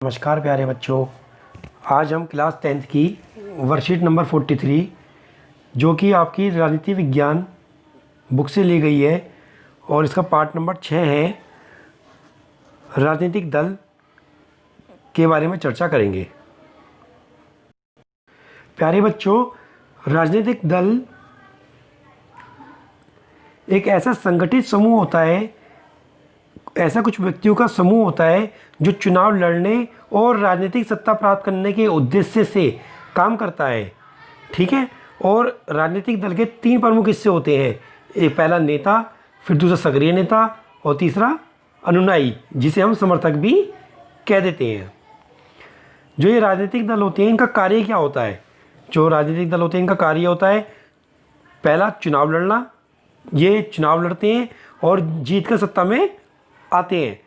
नमस्कार प्यारे बच्चों, आज हम क्लास 10th की वर्कशीट नंबर 43 जो कि आपकी राजनीति विज्ञान बुक से ली गई है और इसका पार्ट नंबर 6 है, राजनीतिक दल के बारे में चर्चा करेंगे। प्यारे बच्चों, राजनीतिक दल एक ऐसा संगठित समूह होता है, ऐसा कुछ व्यक्तियों का समूह होता है जो चुनाव लड़ने और राजनीतिक सत्ता प्राप्त करने के उद्देश्य से काम करता है। ठीक है। और राजनीतिक दल के 3 प्रमुख हिस्से होते हैं। एक पहला नेता, फिर दूसरा सक्रिय नेता और तीसरा अनुयायी, जिसे हम समर्थक भी कह देते हैं। जो ये राजनीतिक दल होते हैं, इनका कार्य क्या होता है? जो राजनीतिक दल होते हैं, इनका कार्य होता है पहला चुनाव लड़ना। ये चुनाव लड़ते हैं और जीत कर सत्ता में आते हैं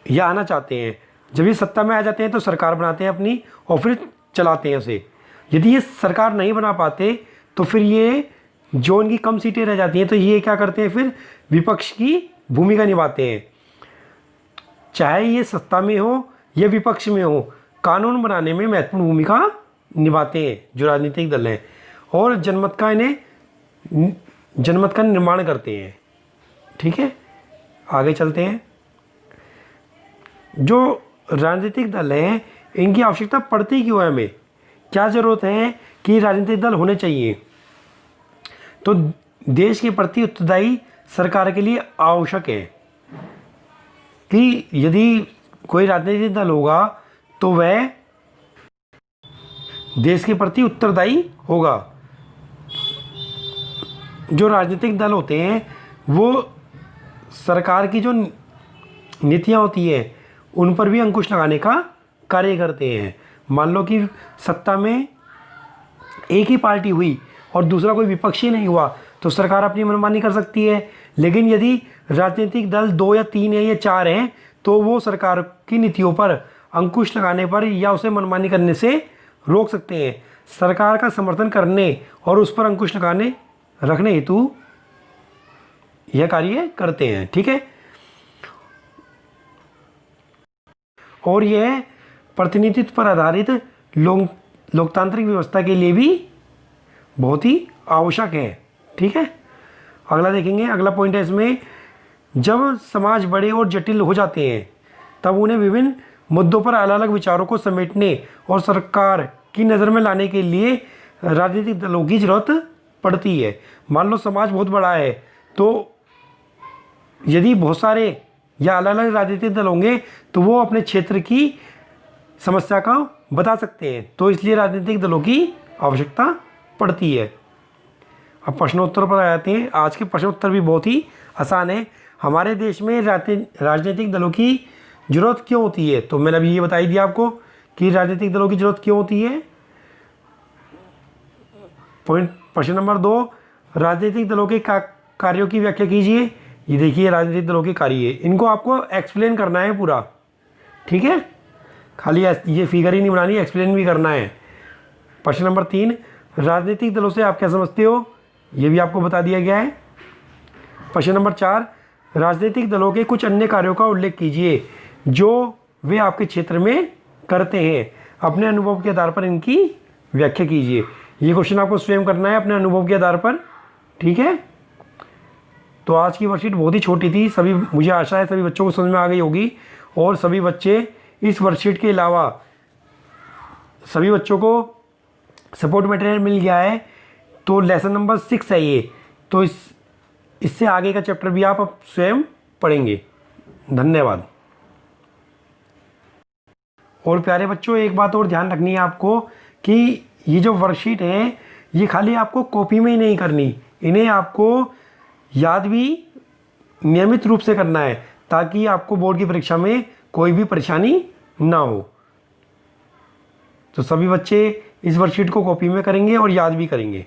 या आना चाहते हैं। जब ये सत्ता में आ जाते हैं तो सरकार बनाते हैं अपनी और फिर चलाते हैं उसे। यदि ये सरकार नहीं बना पाते तो फिर ये जो इनकी कम सीटें रह जाती हैं तो ये क्या करते हैं, फिर विपक्ष की भूमिका निभाते हैं। चाहे ये सत्ता में हो या विपक्ष में हो, कानून बनाने में महत्वपूर्ण भूमिका निभाते हैं जो राजनीतिक दल हैं, और जनमत का निर्माण करते हैं। ठीक है, आगे चलते हैं। जो राजनीतिक दल हैं, इनकी आवश्यकता पड़ती क्यों है? हमें क्या ज़रूरत है कि राजनीतिक दल होने चाहिए? तो देश के प्रति उत्तरदायी सरकार के लिए आवश्यक है कि यदि कोई राजनीतिक दल होगा तो वह देश के प्रति उत्तरदायी होगा। जो राजनीतिक दल होते हैं वो सरकार की जो नीतियाँ होती है उन पर भी अंकुश लगाने का कार्य करते हैं। मान लो कि सत्ता में एक ही पार्टी हुई और दूसरा कोई विपक्षी नहीं हुआ तो सरकार अपनी मनमानी कर सकती है। लेकिन यदि राजनीतिक दल 2 या 3 है या 4 हैं तो वो सरकार की नीतियों पर अंकुश लगाने पर या उसे मनमानी करने से रोक सकते हैं। सरकार का समर्थन करने और उस पर अंकुश रखने हेतु यह कार्य करते हैं। ठीक है। और यह प्रतिनिधित्व पर आधारित लोकतांत्रिक व्यवस्था के लिए भी बहुत ही आवश्यक है। ठीक है। अगला देखेंगे, अगला पॉइंट है इसमें, जब समाज बड़े और जटिल हो जाते हैं तब उन्हें विभिन्न मुद्दों पर अलग अलग विचारों को समेटने और सरकार की नज़र में लाने के लिए राजनीतिक दलों की जरूरत पड़ती है। मान लो समाज बहुत बड़ा है तो यदि बहुत सारे या अलग अलग राजनीतिक दल होंगे तो वो अपने क्षेत्र की समस्या का बता सकते हैं, तो इसलिए राजनीतिक दलों की आवश्यकता पड़ती है। अब प्रश्नोत्तर पर आ जाते हैं। आज के प्रश्नोत्तर भी बहुत ही आसान है। हमारे देश में राजनीतिक दलों की ज़रूरत क्यों होती है? तो मैंने अभी ये बता ही दिया आपको कि राजनीतिक दलों की ज़रूरत क्यों होती है। प्रश्न नंबर 2, राजनीतिक दलों के कार्यों की व्याख्या कीजिए। ये देखिए राजनीतिक दलों के कार्य, इनको आपको एक्सप्लेन करना है पूरा। ठीक है, खाली ये फिगर ही नहीं बनानी, एक्सप्लेन भी करना है। प्रश्न नंबर 3, राजनीतिक दलों से आप क्या समझते हो? ये भी आपको बता दिया गया है। प्रश्न नंबर 4, राजनीतिक दलों के कुछ अन्य कार्यों का उल्लेख कीजिए जो वे आपके क्षेत्र में करते हैं। अपने अनुभव के आधार पर इनकी व्याख्या कीजिए। ये क्वेश्चन आपको स्वयं करना है अपने अनुभव के आधार पर। ठीक है। तो आज की वर्कशीट बहुत ही छोटी थी, मुझे आशा है सभी बच्चों को समझ में आ गई होगी, और सभी बच्चे इस वर्कशीट के अलावा सभी बच्चों को सपोर्ट मटेरियल मिल गया है। तो लेसन नंबर 6 है ये, तो इससे आगे का चैप्टर भी आप स्वयं पढ़ेंगे। धन्यवाद। और प्यारे बच्चों, एक बात और ध्यान रखनी है आपको कि ये जो वर्कशीट है ये खाली आपको कॉपी में ही नहीं करनी, इन्हें आपको याद भी नियमित रूप से करना है ताकि आपको बोर्ड की परीक्षा में कोई भी परेशानी ना हो। तो सभी बच्चे इस वर्कशीट को कॉपी में करेंगे और याद भी करेंगे।